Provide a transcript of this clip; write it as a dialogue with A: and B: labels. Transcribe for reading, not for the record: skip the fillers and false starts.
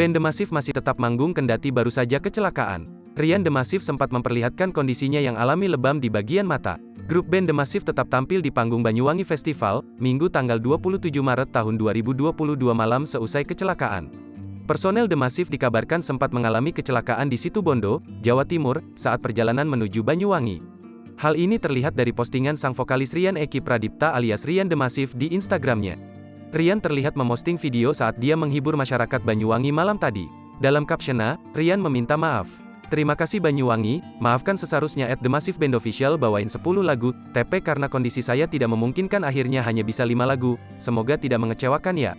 A: Band The Massive masih tetap manggung kendati baru saja kecelakaan. Ryan The Massive sempat memperlihatkan kondisinya yang alami lebam di bagian mata. Grup band The Massive tetap tampil di panggung Banyuwangi Festival, Minggu tanggal 27 Maret tahun 2022 malam seusai kecelakaan. Personel The Massive dikabarkan sempat mengalami kecelakaan di Situbondo, Jawa Timur, saat perjalanan menuju Banyuwangi. Hal ini terlihat dari postingan sang vokalis Ryan Eki Pradipta alias Ryan The Massive di Instagramnya. Ryan terlihat memposting video saat dia menghibur masyarakat Banyuwangi malam tadi. Dalam caption-nya, Ryan meminta maaf. Terima kasih Banyuwangi, maafkan seharusnya The Massive Band Official bawain 10 lagu, TP karena kondisi saya tidak memungkinkan akhirnya hanya bisa 5 lagu, semoga tidak mengecewakan ya.